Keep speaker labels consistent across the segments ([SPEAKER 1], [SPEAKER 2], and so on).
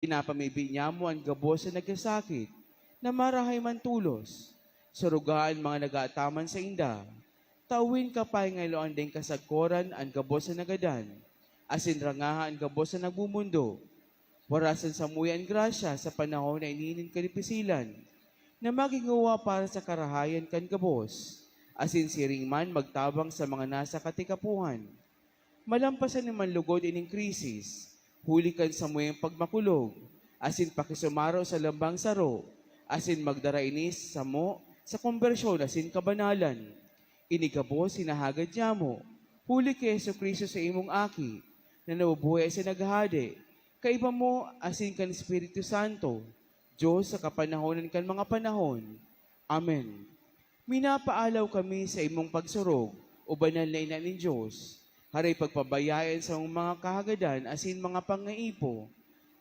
[SPEAKER 1] Pinapamibi niya mo ang gabos sa nagkasakit, na marahay man tulos. Surugaan mga nagaataman sa inda. Tawin ka pa ngayloan din kasagkoran ang gabos sa nagadan. Asin rangaha ang gabos sa nagbumundo. Warasan sa muyan grasya sa panahon na ininin kanipisilan, na magingawa para sa karahayan kan gabos. Asin siring man magtabang sa mga nasa katikapuhan. Malampasan ni manlugod ining krisis, huli kan sa muyang pagmakulog, asin pakisumaro sa lambang saro, asin magdara inis sa mo, sa konbersyon asin kabanalan. Inigabo sinahagad niya mo, huli kay Yesu Kristo sa imong aki, na nabubuhay sa naghahade, kaiba mo asin kan Espiritu Santo, Diyos sa kapanahonan kan mga panahon. Amen. Minapaalaw kami sa imong pagsurog, o banal na ina ni Diyos, haray pagpabayayan sa mga kahagadan asin mga pangaipo.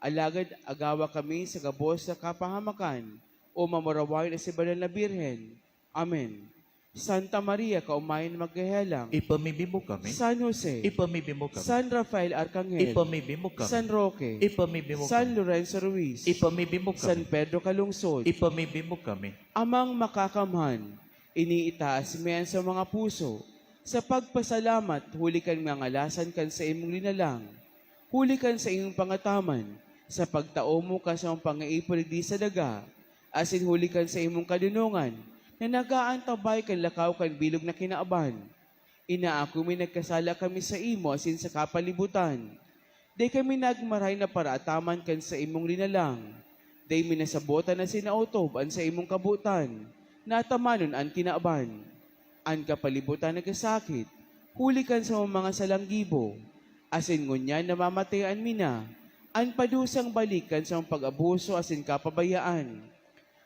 [SPEAKER 1] Alagad agawa kami sa gabos sa kapahamakan o mamurawain na si Banal na Birhen. Amen. Santa Maria, kaumayan magkahelang.
[SPEAKER 2] Ipamibim mo kami.
[SPEAKER 1] San Jose.
[SPEAKER 2] Ipamibim mo kami.
[SPEAKER 1] San Rafael Arcangel.
[SPEAKER 2] Ipamibim mo kami.
[SPEAKER 1] San Roque.
[SPEAKER 2] Ipamibim mo
[SPEAKER 1] San
[SPEAKER 2] kami.
[SPEAKER 1] Lorenzo Ruiz.
[SPEAKER 2] Ipamibim mo
[SPEAKER 1] San
[SPEAKER 2] kami.
[SPEAKER 1] Pedro Calungsod.
[SPEAKER 2] Ipamibim mo kami.
[SPEAKER 1] Amang makakamhan, iniitaas miyan sa mga puso, sa pagpasalamat, huli kan nga ngalasan kan sa imong linalang, huli kan sa imong pangataman, sa pagtao mo ka sa mga pangaipol di sa daga, asin huli kan sa imong kadunungan, na nagaantabay kan lakaw kan bilog na kinaaban. Inaako mi nagkasala kami sa imo asin sa kapalibutan. Day kami nagmaray na paraataman kan sa imong linalang. Day minasabotan na sinautob an sa imong kabutan, na tamanon an kinaaban. An kapalibutan nagkasakit, huli kan sa mga salanggibo, asin ngunyan namamatayan mina, an padusang balikan sa pag-abuso asin kapabayaan.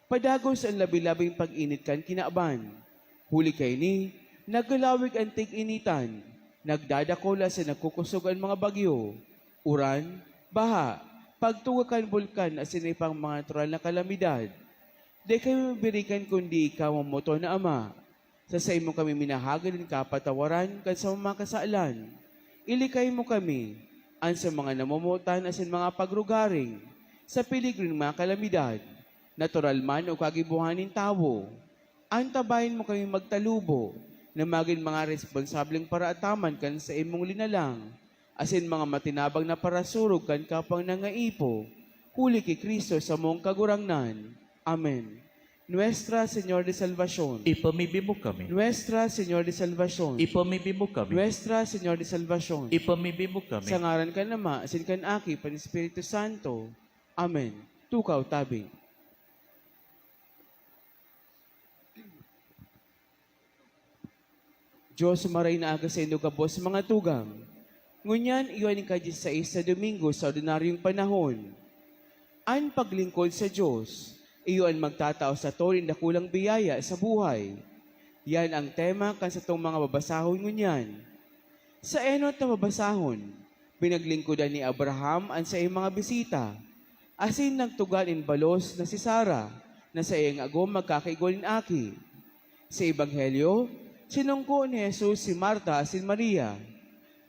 [SPEAKER 1] Padagos ang labi-labing pag-init kan kinaaban. Huli kay ni, naggalawig ang tig-initan, nagdadakola sa nagkukusog ang mga bagyo, uran, baha, pagtugakan bulkan asin ipang mga natural na kalamidad. Di kayo mabirikan kundi ikaw ang moto na Ama. Sa imo kami minahagalin kapatawaran kan sa mga kasaalan. Ilikay mo kami, an sa mga namumutan asin mga pagrugaring, sa piligring mga kalamidad, natural man o kagibuhanin tawo. Antabayin mo kami magtalubo, na maging mga responsableng paraataman kan sa imong linalang, asin mga matinabang na parasurog kan kapang nangaipo, huli kay Kristo sa mong kagurangnan. Amen. Nuestra Señor de Salvación.
[SPEAKER 2] Ipamibim mo kami.
[SPEAKER 1] Nuestra Señor de Salvación.
[SPEAKER 2] Ipamibim mo kami.
[SPEAKER 1] Nuestra Señor de Salvación.
[SPEAKER 2] Ipamibim mo kami.
[SPEAKER 1] Sa ngaran ka nama, asin kan aki, pan Espiritu Santo. Amen. Tukaw tabi. Diyos maray na aga sa inyong kabos mga tugang. Ngunyan, iyon ka sa isa Domingo sa ordinaryong panahon. Ang paglingkod sa Diyos, iyon magtatao sa torin na kulang biyaya sa buhay. Yan ang tema kan sa itong mga babasahon ngunyan. Sa enot na babasahon, pinaglingkodan ni Abraham ang sa iyong mga bisita, asin nagtugan in balos na si Sarah, na sa iyong agom magkakaigolin aki. Sa Ebanghelyo, sinungko ni Jesus si Marta asin Maria.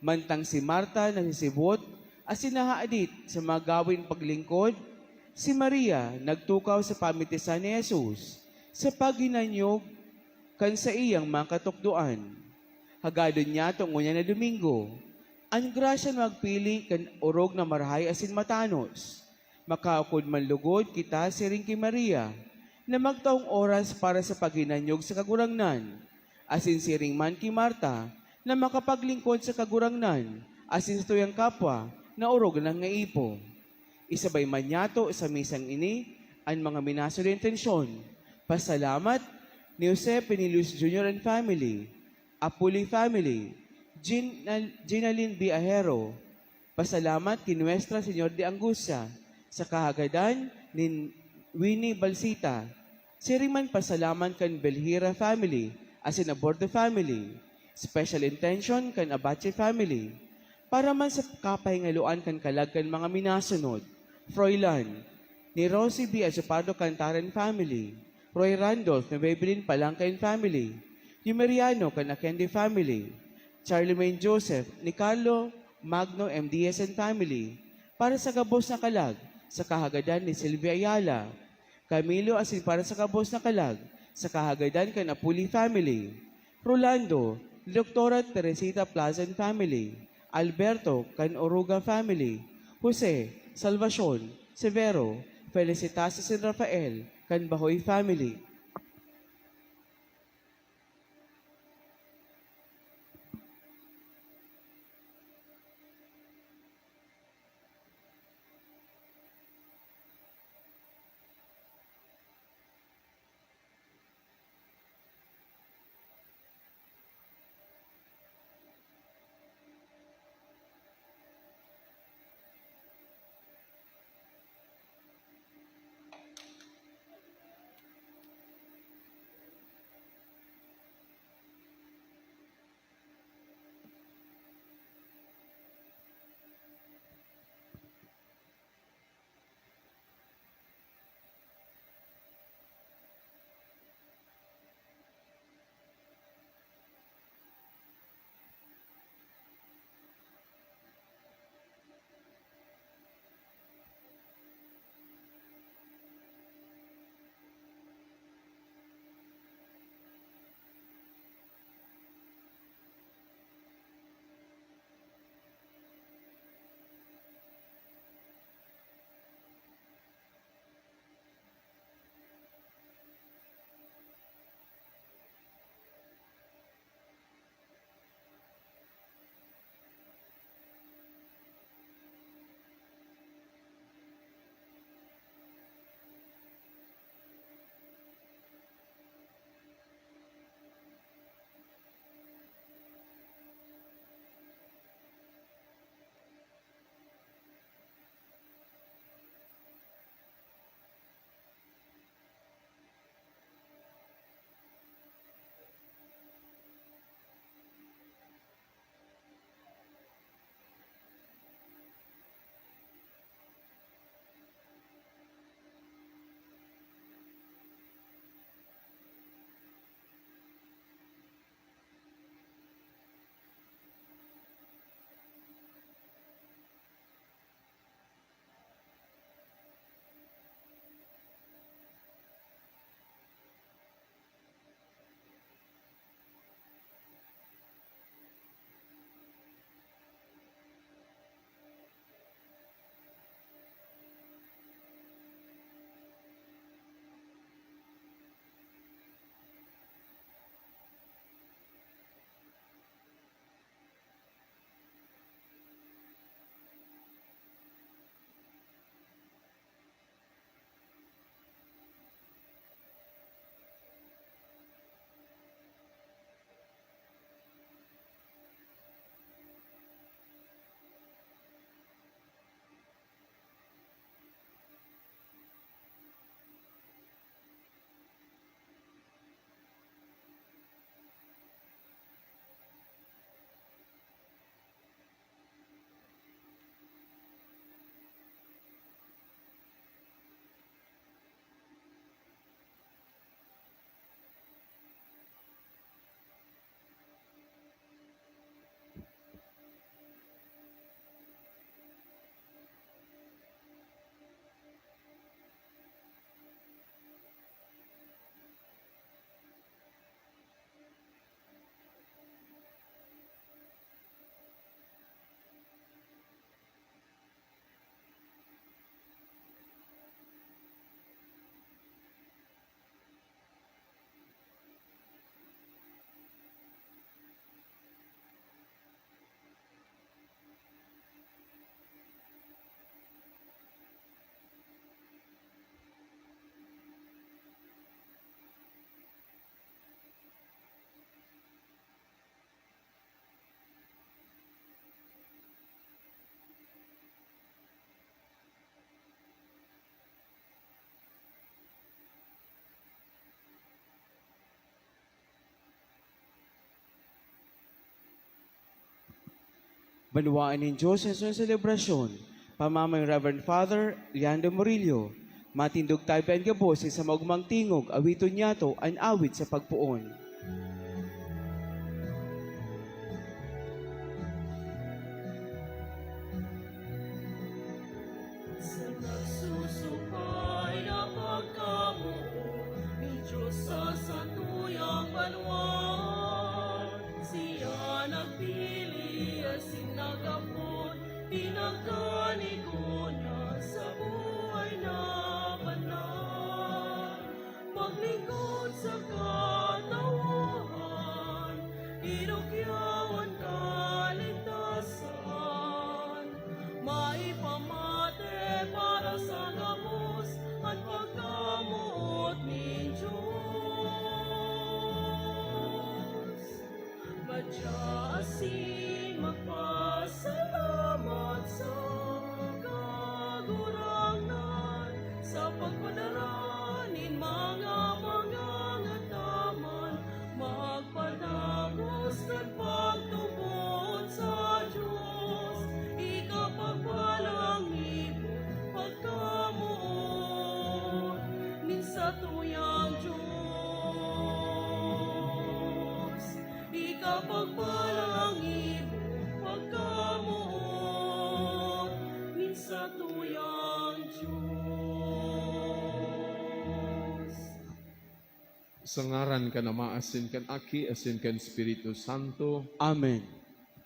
[SPEAKER 1] Mantang si Marta nasisibot asin nahaadit sa mga gawin paglingkod, si Maria nagtukaw sa pamitisan ni Jesus sa paghinanyog kan sa iyang mga katukduan. Hagadon niya tungo niya na Domingo. Ang grasya magpili kan orog na marahay asin matanos. Makaukod manlugod kita siring kay Maria na magtaong oras para sa paghinanyog sa kagurangnan. Asin siring man kay Marta na makapaglingkod sa kagurangnan asin sa tuyang kapwa na orog ng ngaipo. Isabay man yato sa misang ini ang mga minaso na intensyon. Pasalamat ni Jose Penilius Jr. and family, Apuli family, Ginalyn B. Ahero. Pasalamat kay Nuestra Señor de Angustia sa kahagadan ni Winnie Balsita. Siriman pasalamat kan Belhira family as in Abordo family. Special intention kan Abache family. Para man sa kapahingaluan kan kalagkan mga minasunod. Froilan, ni Rosie B. Azupardo Cantaran family, Roy Randolph, ni Babylin Palangkain family, Yumeriano, Canakendi family, Charlemagne Joseph, ni Carlo Magno MDSN family, para sa gabos na kalag, sa kahagadan ni Silvia Ayala. Camilo asin para sa kabos na kalag, sa kahagadan kan Apuli family. Rolando, Dr. Teresita Plazan family. Alberto, kan Oruga family. Jose, Salvacion, Severo, Felicitas San Rafael, kan Bahoy family. Banwaan ng Diyos sa inyong selebrasyon, pamamayang Reverend Father Leandro Murillo, matindog tayo ang gabos sa magumang tingog, awiton niyato, an awit sa pagpuon.
[SPEAKER 3] Sa pagpalangin pagkamuot minsa tuyang Diyos.
[SPEAKER 4] Sa ngaran ka na maasin kan Aki, asin kan Espiritu Santo,
[SPEAKER 1] Amen.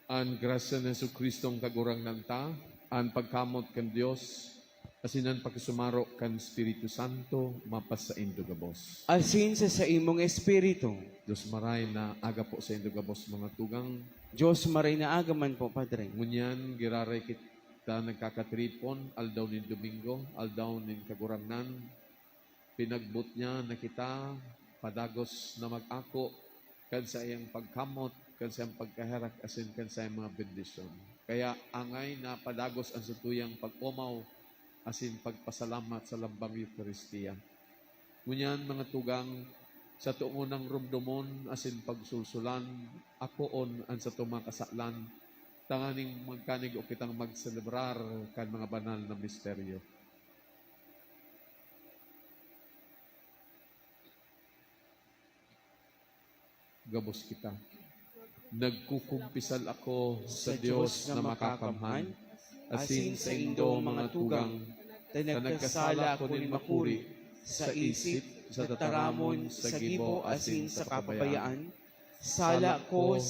[SPEAKER 4] an grasya ni Jesucristong kagurang nanta, an pagkamot kan Dios, asinan pagkasumaro kan Espiritu Santo, mapas sa indo gabos.
[SPEAKER 1] Asin sa imong espiritu.
[SPEAKER 4] Diyos maray na aga po sa indo gabos mga tugang,
[SPEAKER 1] Diyos maray na agaman po, Padre.
[SPEAKER 4] ngunyan giraray kita nagkakatripon, aldaw ni Domingo, aldaw ni kagurangnan, pinagbut niya na kita, padagos na mag-ako, kan sa iyang pagkamot, kan sa iyang pagkaherak, asin kan sa iyang mga bendisyon. Kaya angay na padagos ang satuyang pag-umaw, asin pagpasalamat sa lambang Eucharistia. Ngunyan mga tugang, sa tuunang rumdumon, asin pagsulsulan, akoon ang sa tumakasaklan, tanganing magkanig o kitang magselebrar kan mga banal na misteryo. Gabos kita. Nagkukumpisal ako sa Diyos na makakamhan, asin sa indo mga tugang, na nagkasala ko din makuri, sa isip, sa tataramon, sa gibo, asin sa kapabayaan.
[SPEAKER 1] Sala ko,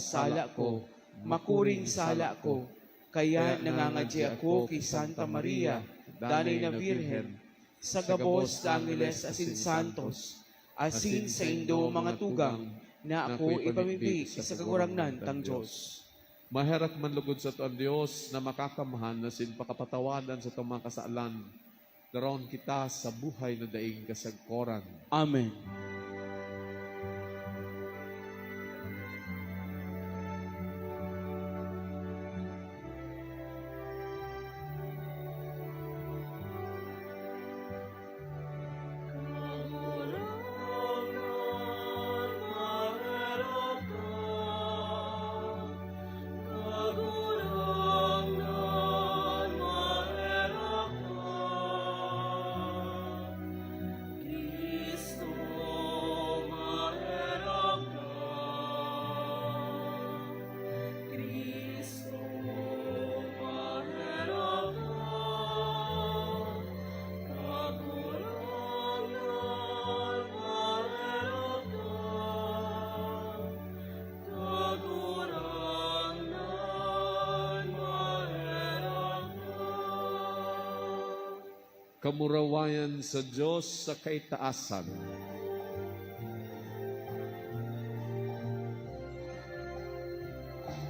[SPEAKER 1] makuring sala ko, kaya nangangadya ako kay Santa Maria, danay na Birhen, sa gabos da Angeles asin Santos, asin sa indo mga tugang, na ako ipamimpi sa kagurangnan tang Diyos.
[SPEAKER 4] Maherak man lugod sa tuan Diyos na makakamahan na sin pakapatawadan sa tumang kasaalan. Daron kita sa buhay na daing kasagkoran.
[SPEAKER 1] Amen.
[SPEAKER 4] Kamurawayan sa Diyos sa kaitaasan.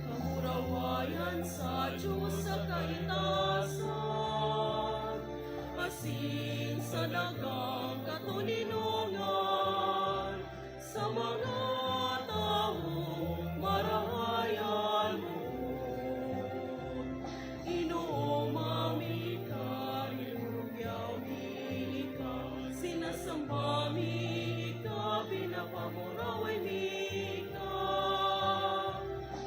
[SPEAKER 3] Kamurawayan sa Diyos sa kaitasan, asin sa dagang katulinungan, sa mga taong marahayan mo. Inoong mami ka, ilugyaw mi ka, sinasamba mi ka, pinapamuraway mi ka.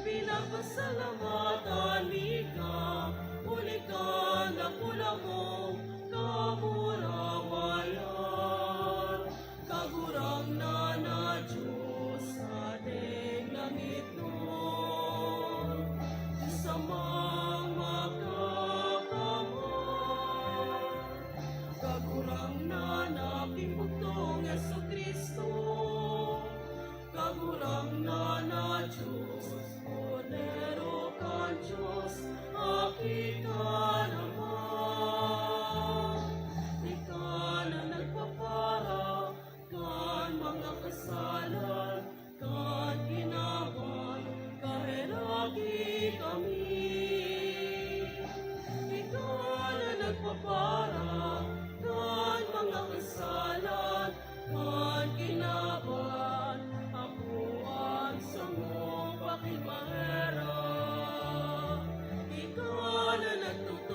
[SPEAKER 3] Pinapasalamatan mi ka, uli ka na pula mo, kamurawayan. Kagurang na Diyos sa ating langit nun, sa mga makakamay. Kagurang na pimbugtong Jesucristo, kagurang na Diyos, Cordero ka Diyos, akita naman. Ikaw na nagpapara, kan mga kasalan, kan ginawan, kahiraki kami. Ikaw na nagpapara, kan mga kasalan, kan ginawan, ako ang samong pakimahera. Ikaw na nagtutulungan,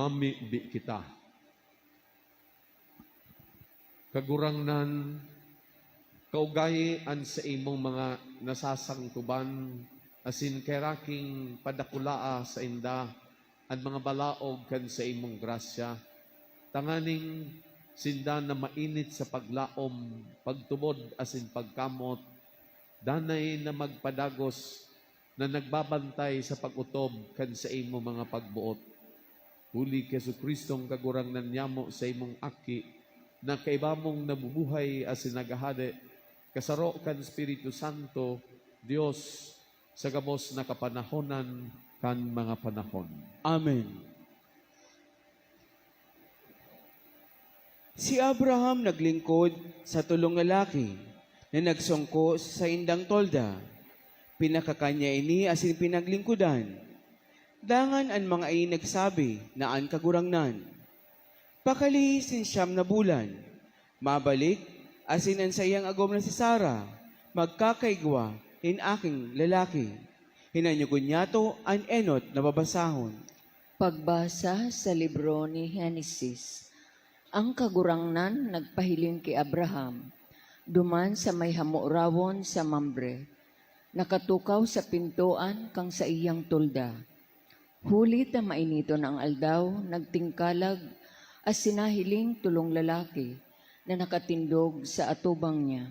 [SPEAKER 4] umami bi kita. Kagurangnan, kaugayian sa imong mga nasasangtuban, asin keraking padakulaa sa inda, at mga balaog kan sa imong grasya. Tanganing sinda na mainit sa paglaom, pagtubod asin pagkamot, danay na magpadagos na nagbabantay sa pagutob kan sa imo mga pagbuot. Huli Kesu Kristong kagurangnan nyamo sa imong aki, na kaibamong nabubuhay asin nagahade, kasaro kan Espiritu Santo, Dios, sa gabos na kapanahonan kan mga panahon.
[SPEAKER 1] Amen. Si Abraham naglingkod sa tulong lalaki na nagsungko sa indang tolda. Pinakakanya ini asin pinaglingkudan. Dangan ang mga ay nagsabi na an kagurangnan. Pakalihisin siyam na bulan. Mabalik asin ang sayang agom na si Sarah. Magkakaigwa in aking lalaki. Hinanyugon niya to an enot na babasahon.
[SPEAKER 5] Pagbasa sa libro ni Henesis. Ang kagurangnan nagpahiling kay Abraham, duman sa may hamurawon sa Mamre, nakatukaw sa pintuan kang sa iyang tulda. Hulit na mainito ng aldaw, nagtingkalag, as sinahiling tulong lalaki na nakatindog sa atubang niya.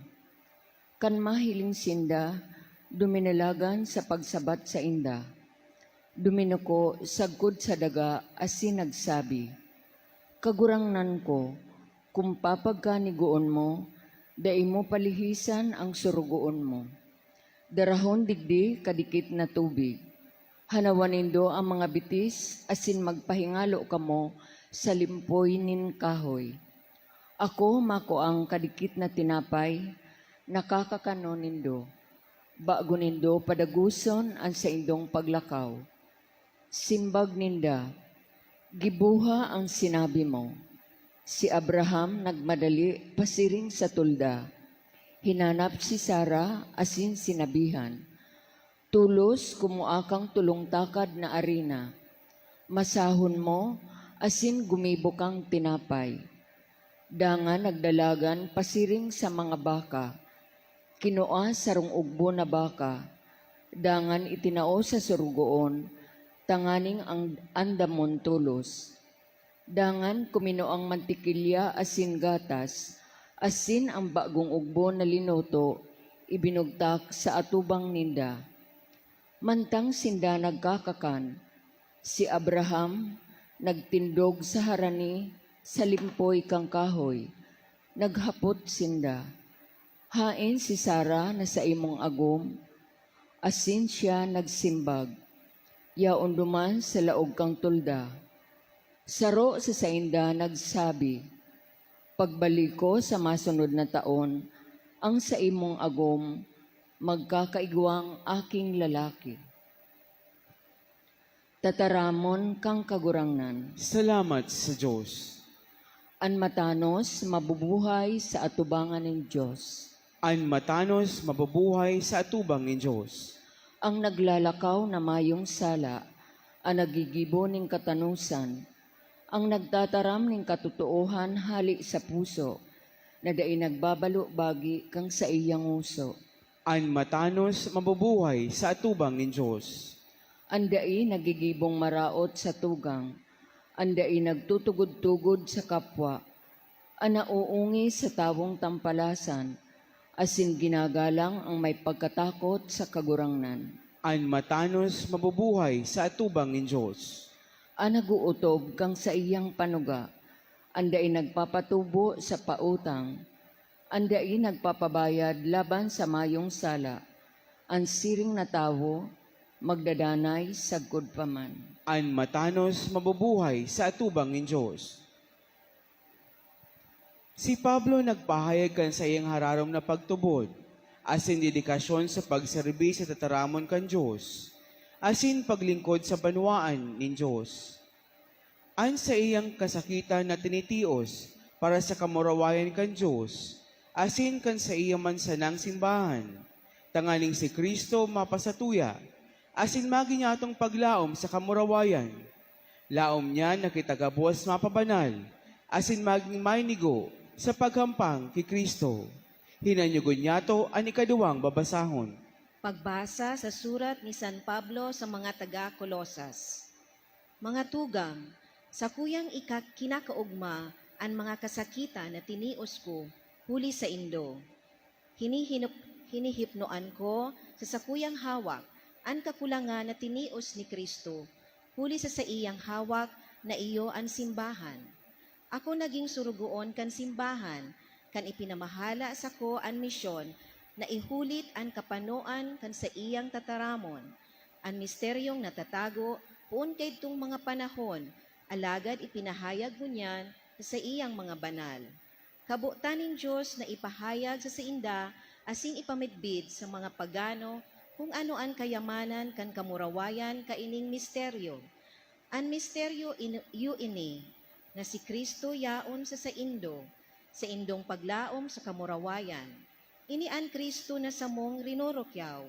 [SPEAKER 5] Kan mahiling sinda, duminalagan sa pagsabat sa inda. Duminuko sagkod sa daga asin nagsabi, Kagurangnan ko, kung papagkaniguon mo, dai mo palihisan ang surugoon mo. Darahon digdi kadikit na tubig. Hanawanindo ang mga bitis, asin magpahingalo kamo sa limpoy nin kahoy. Ako mako ang kadikit na tinapay, nakakakano nindo. Bago nindo padaguson ang sa indong paglakaw. Simbag ninda, gibuha ang sinabi mo. Si Abraham nagmadali pasiring sa tulda. Hinanap si Sarah asin sinabihan, Tulos kumuakang tulong takad na arina. Masahon mo asin gumibo kang tinapay. Dangan nagdalagan pasiring sa mga baka. Kinua sarong ugbo na baka. Dangan itinao sa surugoon, tanganing ang andamon tulos. Dangan kumino ang mantikilya asin gatas, asin ang bagong ugbo na linoto, ibinugtak sa atubang ninda. Mantang sinda nagkakakan, si Abraham nagtindog sa harani sa limpoy kang kahoy, naghapot sinda. Hain si Sarah na sa imong agom, asin siya nagsimbag. Yaon duman sa laog kang tulda. Saro sa sainda nagsabi, Pagbalik ko sa masunod na taon, ang sa imong agom, magkakaigwang aking lalaki. Tataramon kang kagurangnan,
[SPEAKER 1] Salamat sa Diyos.
[SPEAKER 5] an matanos mabubuhay sa atubangan ng Diyos.
[SPEAKER 1] An matanos mabubuhay sa atubang ng Diyos.
[SPEAKER 5] Ang naglalakaw na mayong sala, ang nagigibo ng katanusan, ang nagtataram ng katutuohan hali sa puso, na dai nagbabalo bagi kang sa iyang uso.
[SPEAKER 1] An matanos mabubuhay sa atubang ng Diyos.
[SPEAKER 5] Ang dai nagigibong maraot sa tugang, ang dai nagtutugod-tugod sa kapwa, ang nauungi sa tawong tampalasan, asin ginagalang ang may pagkatakot sa kagurangnan.
[SPEAKER 1] An matanos mabubuhay sa atubang ng Diyos.
[SPEAKER 5] Ang naguutob kang sa iyang panuga, anday nagpapatubo sa pautang, anday nagpapabayad laban sa mayong sala, ang siring na tawo, magdadanay sagkod paman.
[SPEAKER 1] An matanos mabubuhay sa atubang ng Diyos. Si Pablo nagpahayag kan sa iyang hararom na pagtubod, asin dedikasyon sa pagserbi sa tataramon kan Diyos, asin paglingkod sa banwaan ng Diyos. An sa iyang kasakitan na tinitios para sa kamurawayan kan Diyos, asin kan sa iyang mansanang simbahan, tangaling si Kristo mapasatuya, asin maginyatong paglaom sa kamurawayan, Laom niya nakitagabos mapabanal, asin maging maynigo sa paghampang kay Kristo. Hinanyugon niya to ang ikaduwang babasahon.
[SPEAKER 6] Pagbasa sa surat ni San Pablo sa mga taga-Kolosas. Mga tugang, sa kuyang kinakaugma ang mga kasakitan na tinios ko huli sa Indo. Hinihipnoan ko sa sakuyang hawak ang kakulangan na tinios ni Kristo huli sa iyang hawak na iyo ang simbahan. Ako naging surugoon kan simbahan, kan ipinamahala sa ko ang misyon na ihulit ang kapanoan kan sa iyang tataramon, ang misteryong natatago puon kay itong mga panahon, alagad ipinahayag mo niyan sa iyang mga banal. Kabutan Diyos na ipahayag sa inda asing ipamitbid sa mga pagano kung ano ang kayamanan kan kamurawayan kaining misteryo. Ang misteryo yu ini na si Kristo yaon sa Indo, sa indong paglaom sa kamurawayan. Ini an Kristo na samong rinurokyaw.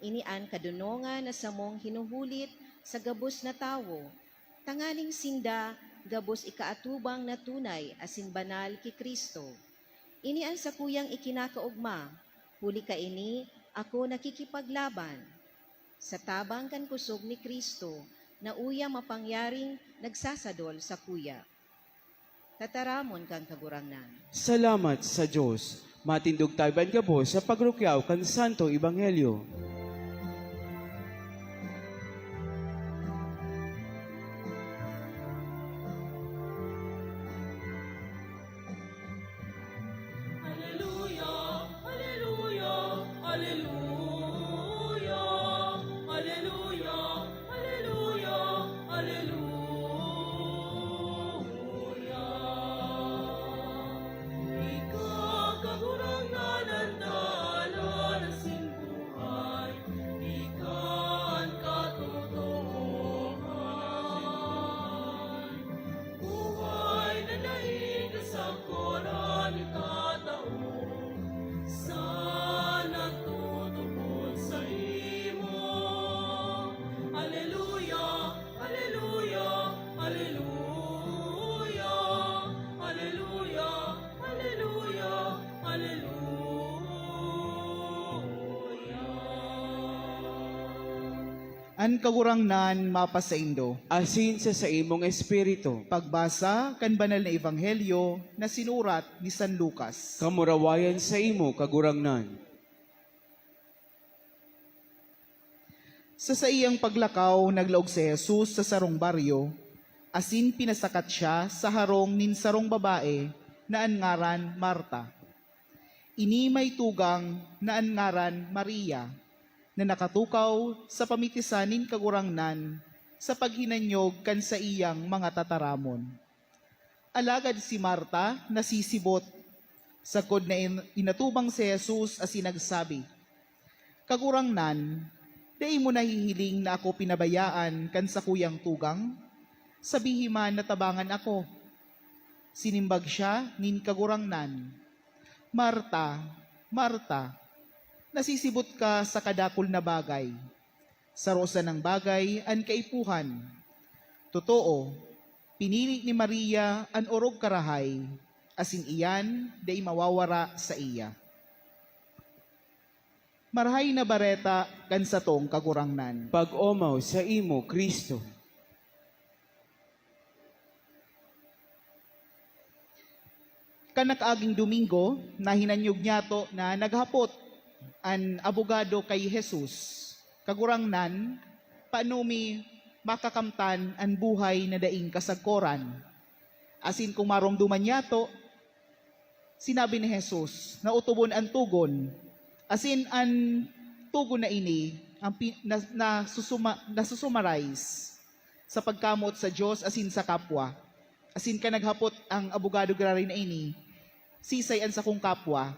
[SPEAKER 6] Ini an kadunongan na samong hinuhulit sa gabos na tawo. Tanganing sinda gabos ikaatubang na tunay asin banal ki Kristo. Ini ang sakuyang ikinakaugma. Huli ka ini ako nakikipaglaban. Sa tabang kan kusog ni Kristo na uya mapangyaring nagsasadol sa kuya. Tataramon kang kagurangnan.
[SPEAKER 1] Salamat sa Diyos. Matindog tayo ban gabos sa pagrukyaw kan Santo Ebanghelyo.
[SPEAKER 3] Hallelujah, hallelujah, hallelujah, hallelujah, hallelujah, hallelujah. Ikaw kagurangan ang dalan ng simbuhay, ikaw ang katotohanan. Buhay na daig sa koran itatao, sana tutupod sa imo. Hallelujah, hallelujah, hallelujah, hallelujah, hallelujah, hallelujah.
[SPEAKER 7] An kagurangnan mapa sa Indo.
[SPEAKER 1] Asin sa imong espiritu.
[SPEAKER 7] Pagbasa kan banal na ebanghelyo na sinurat ni San Lucas.
[SPEAKER 1] Kamurawayan sa imo kagurangnan.
[SPEAKER 7] Sa iyang paglakaw, naglaog si Jesus sa sarong baryo, asin pinasakat siya sa harong nin sarong babae na angaran Marta. Ini may tugang na angaran Maria, na nakatukaw sa pamitisanin kagurangnan sa paghinanyog kan sa iyang mga tataramon. Alagad si Marta nasisibot, sagod na inatubang si Jesus as sinagsabi, "Kagurangnan, dai mo nahihiling na ako pinabayaan kan sa kuyang tugang? Sabihi man na tabangan ako." Sinimbag siya nin kagurangnan, "Marta, Marta, nasisibot ka sa kadakol na bagay. Sa rosa ng bagay, an kaipuhan. Totoo, pinili ni Maria an orog karahay, asin iyan, day mawawara sa iya." Marhay na bareta kan sa tong kagurangnan.
[SPEAKER 1] Pag-omaw sa imo, Kristo.
[SPEAKER 7] Kanakaaging Domingo, na hinanyog niya to na naghapot an abogado kay Jesus. Kagurangnan, paano mi makakamtan ang buhay na daing kasagkoran. Asin kung maromduman niya to, sinabi ni Jesus na utubon ang tugon. Asin ang tugon na ini, ang nasusumarize sa pagkamot sa Diyos asin sa kapwa. Asin ka naghapot ang abogado grari na ini, sisay an sa kong kapwa,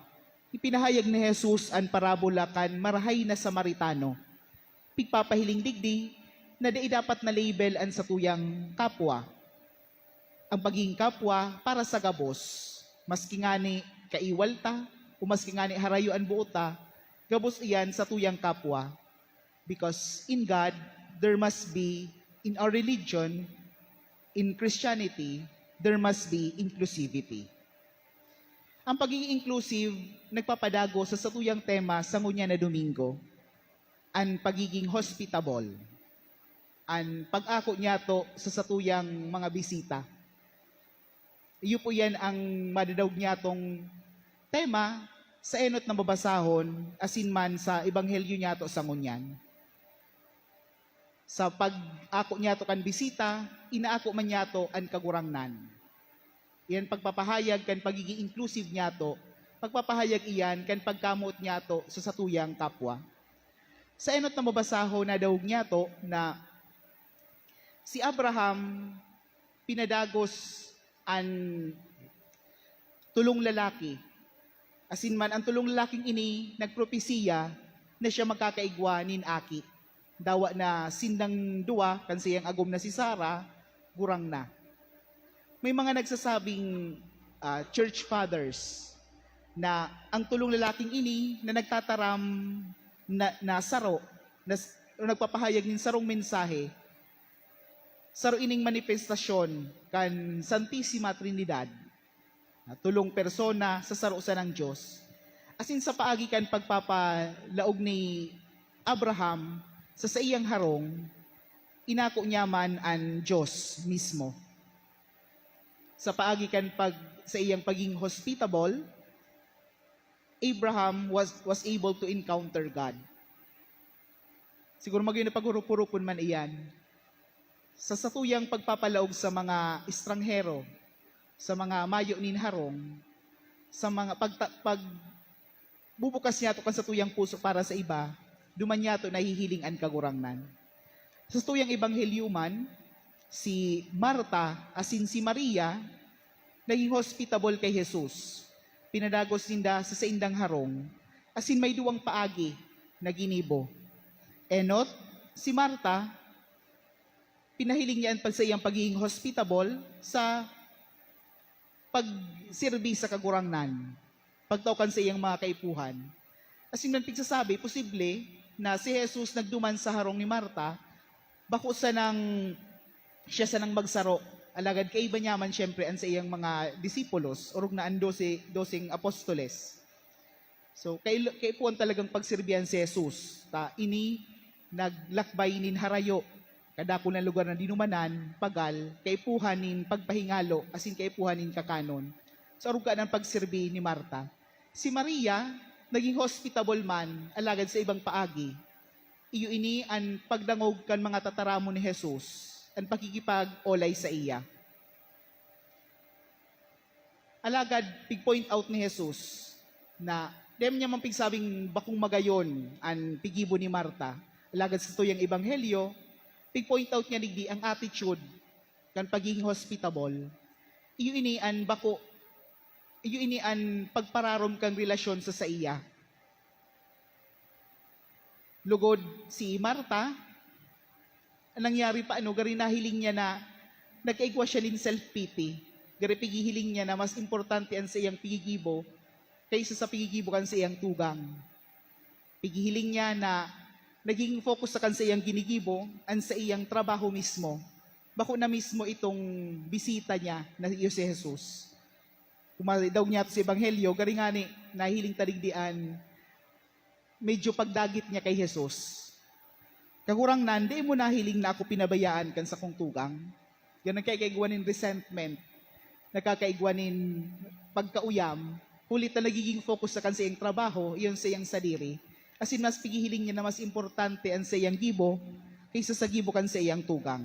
[SPEAKER 7] ipinahayag ni Jesus ang parabola kan marahay na Samaritano. Pigpapahiling digdi na dai dapat na label an sa tuyang kapwa. Ang pagiging kapwa para sa gabos, maski ngani kaiwal ta, o maski ngani harayo an buota, gabos iyan sa tuyang kapwa. Because in God, there must be, in our religion, in Christianity, there must be inclusivity. Ang pagiging inclusive, nagpapadago sa satuyang tema sa ngunya na Domingo, ang pagiging hospitable, ang pag-ako niya to sa satuyang mga bisita. Iyo po yan ang madadawg niya tong tema sa enot na babasahon, asin man sa ebanghelyo niya to sa ngunyan. Sa pag-ako niya to kan bisita, inaako man niya to ang kagurangnan. Iyan pagpapahayag kan pagiging inclusive niya to, pagpapahayag iyan kan pagkamot niya to sa satuyang kapwa. Sa enot na mabasahon na dawg niya to na si Abraham pinadagos ang tulong lalaki. Asin man, ang tulong lalaking ini nagpropesiya na siya magkakaigwa nin aki. Dawa na sindang dua, kan siyang agom na si Sarah, gurang na. May mga nagsasabing church fathers na ang tulong lalaking ini na nagtataram na saro, na nagpapahayag ng sarong mensahe, saro ining manifestasyon kan Santissima Trinidad, na tulong persona sa sarusa ng Diyos. Asin sa paagi kan pagpapalaog ni Abraham sa iyang harong, inako niya man ang Diyos mismo. Sa paagi kan sa iyang paging hospitable, Abraham was able to encounter God. Siguro maging napagurupurupon man iyan. Sa satuyang pagpapalaog sa mga estranghero, sa mga mayo nin harong, sa mga bubukas niya to kan satuyang puso para sa iba, duman niya to nahihiling an kagurangnan. Sa satuyang ebanghelyo man, si Marta asin si Maria naging hospitable kay Jesus. Pinadagos ninda sa saindang harong, asin may duwang paagi na ginibo. Enot, si Marta, pinahiling niya ang sa iyang pagiging hospitable sa pagsirbi sa kagurangnan, pagtaukan sa iyang mga kaipuhan. Asin man pigsasabi, posible na si Jesus nagduman sa harong ni Marta, bako siya sa nang magsaro. Alagad kay iba niya man siyempre ang sa iyang mga disipulos, orog na ang dosing apostoles. So, kay puan talagang pagsirbihan si Jesus. Ini naglakbay nin harayo, kadako na lugar na dinumanan, pagal, kaipuhanin pagpahingalo, asin kaipuhanin kakanon. So, orog ka ng pagsirbi ni Marta. Si Maria, naging hospitable man, alagad sa ibang paagi. Iyo ini ang pagdangog kan mga tataramo ni Jesus, ang pakikipag-olay sa iya. Alagad, pig-point out ni Jesus na dem niya man pigsabing bakong magayon ang pigibo ni Marta. Alagad sa tuyang ebanghelyo, pig-point out niya digdi ang attitude kan pagiging hospitable. Iyo ini an pagpararom kang relasyon sa iya. Lugod si Marta, ang nangyari pa gari nahiling niya na nagkaigwa siya nin self-pity. Gari pigihiling niya na mas importante ang sa iyang pigigibo kaysa sa pigigibo kan sa iyang tugang. Pigihiling niya na naging focus sa kan sa iyang ginigibo ang sa iyang trabaho mismo. Bako na mismo itong bisita niya na iyo si Jesus. Daw niya sa ebanghelyo, gari nga ni nahiling taligdian, medyo pagdagit niya kay Jesus. Kagurang nandi mo nahiling na ako pinabayaan kan sa kong tugang. Yan nagkakaigwanin resentment, nagkakaigwanin pagkauyam, hulit na nagiging focus sa kan sa iyang trabaho, iyon sa iyang sadiri. Asin mas pigihiling niya na mas importante ang sa iyang gibo kaysa sa gibo kan sa iyang tugang.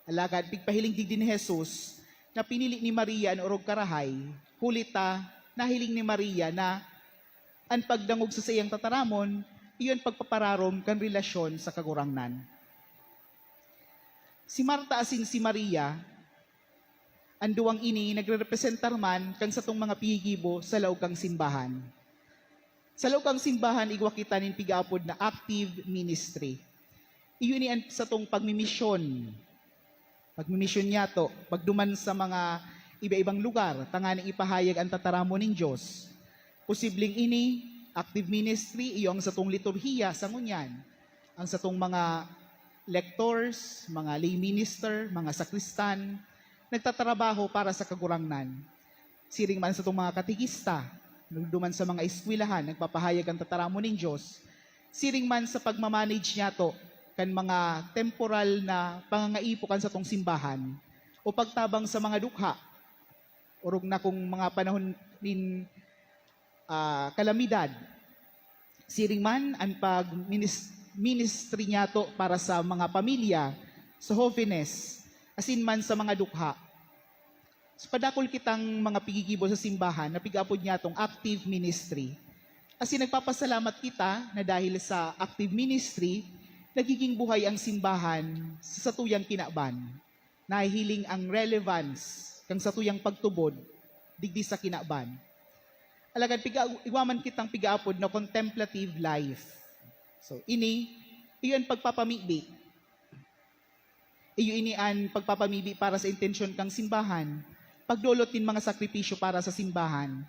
[SPEAKER 7] Alagad, pigpahiling digdi ni Jesus na pinili ni Maria ang orog karahay, hulita nahiling ni Maria na ang pagdangog sa iyang tataramon, iyon pagpapararom kan relasyon sa kagurangnan. Si Marta asin si Maria, ang duwang ini nagre-representar man kan sa tong mga pigigibo sa laog kang simbahan. Sa laog kang simbahan, igwa kita nin pigapod na active ministry. Iyon ni sa tong pagmimisyon. Pagmimisyon niya to, pagduman sa mga iba-ibang lugar, tanganing ipahayag ang tataramo ng Diyos. Posibleng ini, active ministry, iyo ang satong liturhiya sa ngunyan, ang satong mga lectors, mga lay minister, mga sakristan, nagtatrabaho para sa kagurangnan. Siring man sa itong mga katikista, nagduman sa mga eskwelahan, nagpapahayag ang tataramo ng Diyos. Siring man sa pagmamanage niya to, kan mga temporal na pangangaipo kan sa itong simbahan, o pagtabang sa mga dukha, urog na kung mga panahon nin kalamidad. Siring man ang pag-ministry niya to para sa mga pamilya, sa holiness, asin man sa mga dukha. So, padakol kitang mga pigigibo sa simbahan na pigapod niya tong active ministry. Asin nagpapasalamat kita na dahil sa active ministry, nagiging buhay ang simbahan sa satuyang kinaban. Nahihiling ang relevance kang satuyang pagtubod digdi sa kinaban. Alagad iwaman kitang pigaapod na contemplative life. So iyon pagpapamibi. Iyo ini an pagpapamibi para sa intensyon kang simbahan. Pagdulot din mga sakripisyo para sa simbahan.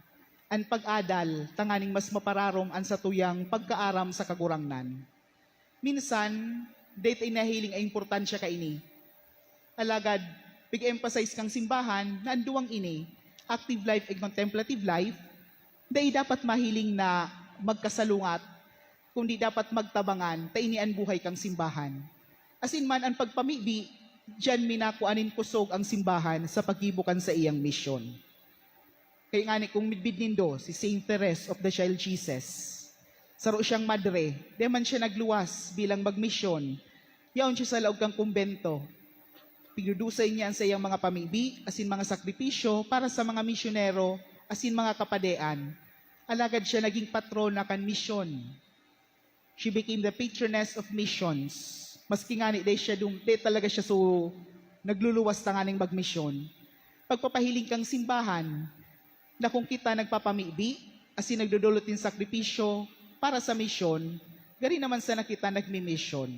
[SPEAKER 7] An pag-adal tanganing mas mapararom an satuyang pagkaaram sa kagurangnan. Minsan, date inahiling ay importansya ka ini. Alagad, pig-emphasize kang simbahan na anduwang ini, active life and contemplative life, dahil dapat mahiling na magkasalungat, kundi dapat magtabangan, tainian buhay kang simbahan. Asin man ang pagpamibi, diyan minakuanin kusog ang simbahan sa pagkibukan sa iyang misyon. Kaya nga ni kung midbid nindo, si Saint Therese of the Child Jesus, saro siyang madre, di man siya nagluwas bilang magmisyon, yaon siya sa laog kang kumbento. Pigdudusay niya sa iyang mga pamibi, asin mga sakripisyo para sa mga misyonero, asin mga kapadean. Alagad siya naging patrona kan misyon. She became the patroness of missions. Maski nga ni siya talaga siya so nagluluwas tanganing magmisyon. Pagpapahiling kang simbahan, na kung kita nagpapamibi, asin nagdudulot din sakripisyo para sa misyon, gari naman sa nakita nagmi-mission.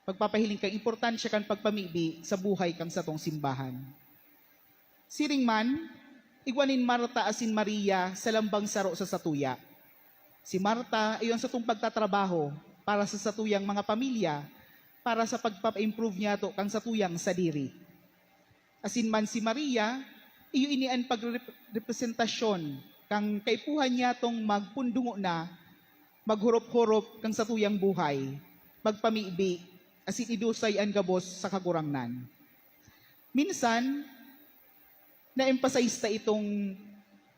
[SPEAKER 7] Pagpapahiling kang importansya kang pagpamibi sa buhay kang satong simbahan. Siring man, igwanin Marta asin Maria sa lambang saro sa satuya. Si Marta ayon sa itong pagtatrabaho para sa satuyang mga pamilya, para sa pagpapa-improve niya to kang satuyang sadiri. Asin man si Maria, iyo inian pagrepresentasyon kang kaipuhan niya tong magpundungo na, maghurop-hurop kang satuyang buhay, magpamibi, asin idusay ang gabos sa kagurangnan. Minsan, na-emphasize ta itong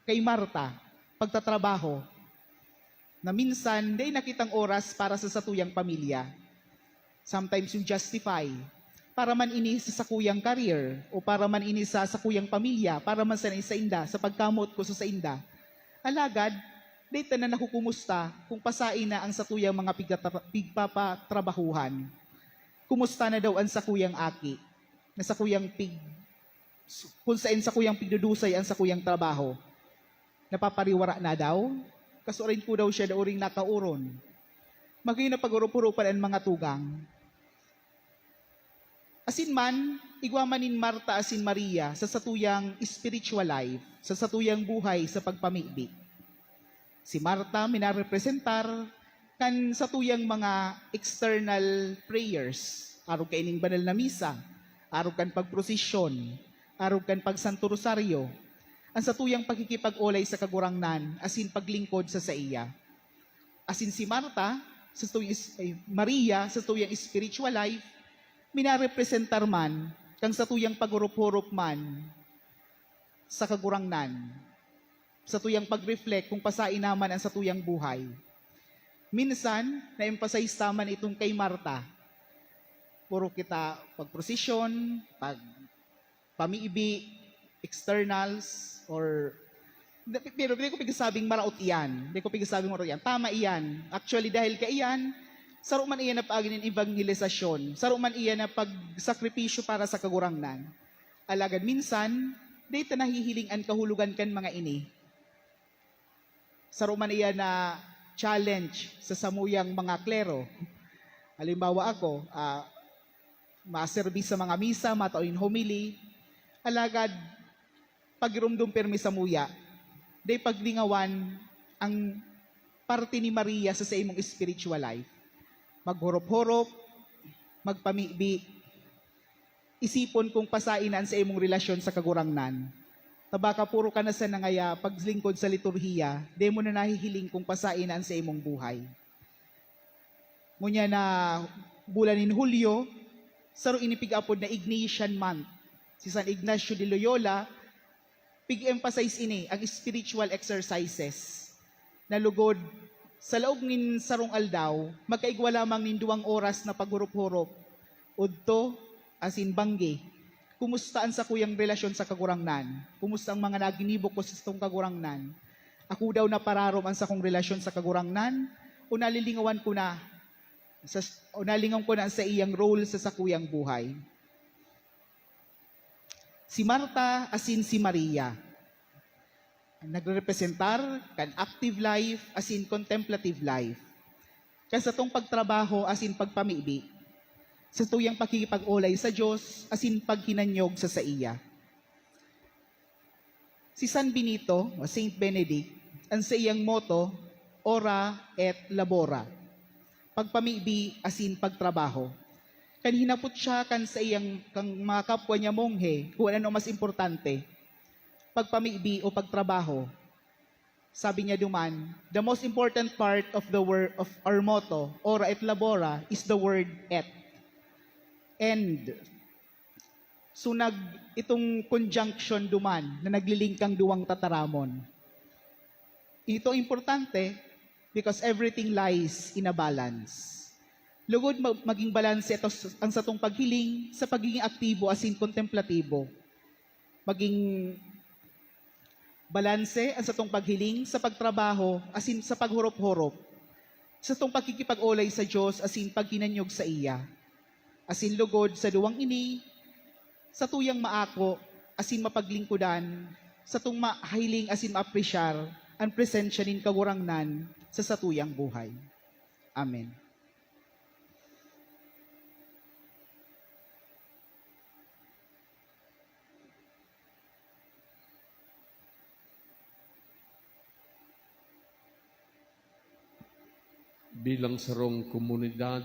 [SPEAKER 7] kay Marta, pagtatrabaho, na minsan, di nakitang oras para sa satuyang pamilya. Sometimes yung justify, para man ini sa sakuyang career, o para man ini sa sakuyang pamilya, para man sa inda, sa pagkamot ko sa inda. Alagad, di ta na nakukumusta kung pasain na ang satuyang mga pigpapatrabahuhan. Kumusta na daw ang sakuyang aki, na sakuyang kung saan sakuyang pigdudusay ang sakuyang trabaho. Napapariwara na daw, kasurin ko daw siya da uring nakauron. Magayon na pag-urupurupan ang mga tugang. Asin man, igwamanin Marta asin Maria sa satuyang spiritual life, sa satuyang buhay sa pagpamibi. Si Marta minarepresentar kan satuyang mga external prayers, araw kaining banal na misa, araw kan pagprosesyon, araw kan pagsanto rosaryo, ang satuyang pagkikipag-olay sa kagurangnan, asin paglingkod sa iya. Asin si Marta, Maria, sa tuyang spiritual life, minarepresentar man, kang sa tuyang pag-urup-hurup man, sa kagurangnan, sa tuyang pag-reflect kung pasain naman ang sa tuyang buhay. Minsan, na-emphasize taman itong kay Marta, puro kita pag-prosesyon, pamiibi, externals, or pero hindi ko pigasabing maraot iyan. Hindi ko pigasabing maraot iyan. Tama iyan. Actually, dahil ka iyan, saro man iyan na paagin ng evangelisasyon. Saro man iyan na pagsakripisyo para sa kagurangnan. Alagad minsan, dito nahihiling ang kahulugan kan mga ini. Saro man iyan na challenge sa samuyang mga klero. Halimbawa ako, ma-service sa mga misa, matauin homily. Alagad, pagirumdum permi sa muya, day paglingawan ang parte ni Maria sa imong spiritual life. Maghurop-hurop, magpamibi, isipon kung pasainan sa imong relasyon sa kagurangnan. Tabaka puro ka na sa nangaya, paglingkod sa liturhiya, di mo na nahihiling kung pasainan sa imong buhay. Ngunya na bulan in Hulyo, saro inipig-apod na Ignatian Month. Si San Ignacio de Loyola, pig-emphasize ini ang spiritual exercises na lugod sa laog nin sarong aldaw, magkaigwa lamang nin 2 oras na paghurup-hurup. Udto, asin bangge. Kumusta ang sa kuyang relasyon sa kagurangnan? Kumusta ang mga naginibok ko sa itong kagurangnan? Ako daw na pararom ang sa kong relasyon sa kagurangnan? O nalilingawan ko na sa iyang role sa sakuyang buhay? Si Marta asin si Maria, nagrepresentar kan active life asin contemplative life. Kasi sa tong pagtrabaho asin pagpamibi, sa tuyang pakikipag-ulay sa Diyos asin paghinanyog sa iya. Si San Benito o Saint Benedict, ang sa iyang motto, ora et labora. Pagpamibi asin pagtrabaho. Kan hinapot siya kan sa iyang kang mga kapwa niya monghe kung ano mas importante, pagpamibi o pagtrabaho. Sabi niya duman, the most important part of the word of our motto, ora et labora, is the word et. And so itong conjunction duman na naglilingkang duwang tataramon. Ito importante because everything lies in a balance. Lugod maging balanse ito ang satong paghiling sa pagiging aktibo asin kontemplatibo. Maging balanse ang satong paghiling sa pagtrabaho asin sa paghurup-hurup. Sa satong pagkikipag-ulay sa Diyos asin paghinanyog sa iya. Asin lugod sa duwang ini, sa tuyang maako asin mapaglingkudan, sa tung mahiling asin maapresyar ang presensya nin kagurangnan sa satuyang buhay. Amen.
[SPEAKER 4] Bilang sarong komunidad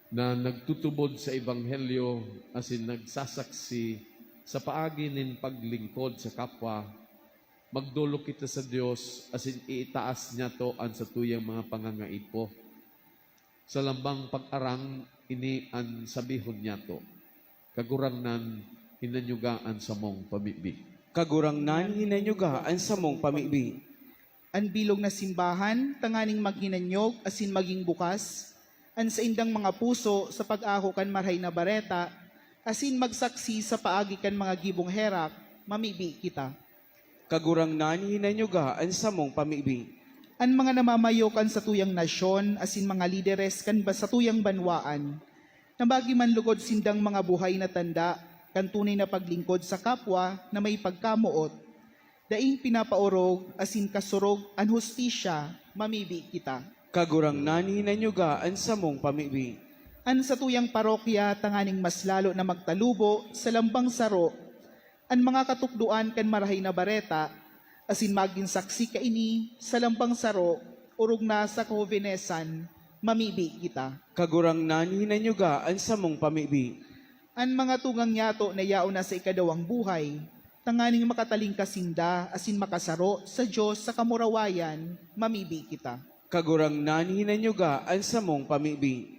[SPEAKER 4] na nagtutubod sa Ebanghelyo asin nagsasaksi sa paagi nin paglingkod sa kapwa, magdulok kita sa Dios asin iitaas niya to an sa tuyang mga pangangaipo. Sa lambang pag-arang ini an sabihon niya to, kagurangnan hinanyugaan sa mong pamibi.
[SPEAKER 1] Kagurangnan hinanyugaan sa mong pamibi.
[SPEAKER 7] Ang bilog na simbahan, tanganing maghinanyog asin maging bukas, ang sa indang mga puso sa pag-aho kan marhay na bareta, asin magsaksi sa paagi kan mga gibong herak, mamibi kita.
[SPEAKER 1] Kagurangnan hinanyugaan sa mong pamibi.
[SPEAKER 7] Ang mga namamayokan sa tuyang nasyon, asin mga lideres kan ba sa tuyang banwaan, na bagi man lugod sindang mga buhay na tanda, kan tunay na paglingkod sa kapwa na may pagkamuot, daing pinapaurog asin kasurog an hustisya, mamibi kita.
[SPEAKER 1] Kagurangnan hinanyugaan sa mong pamibi.
[SPEAKER 7] An sa tuyang parokya tanganing mas lalo na magtalubo sa lambang saro, an mga katukduan kan marahay na bareta, asin maging saksi kaini sa lambang saro, urog na sa kovenesan, mamibi kita.
[SPEAKER 1] Kagurangnan hinanyugaan sa mong pamibi.
[SPEAKER 7] An mga tungang yato na yao na sa ikadawang buhay, tanganing makataling kasinda asin makasaro sa Diyos sa kamurawayan, mamibi kita.
[SPEAKER 1] Kagurangnan hinanyugaan sa mong pamibi.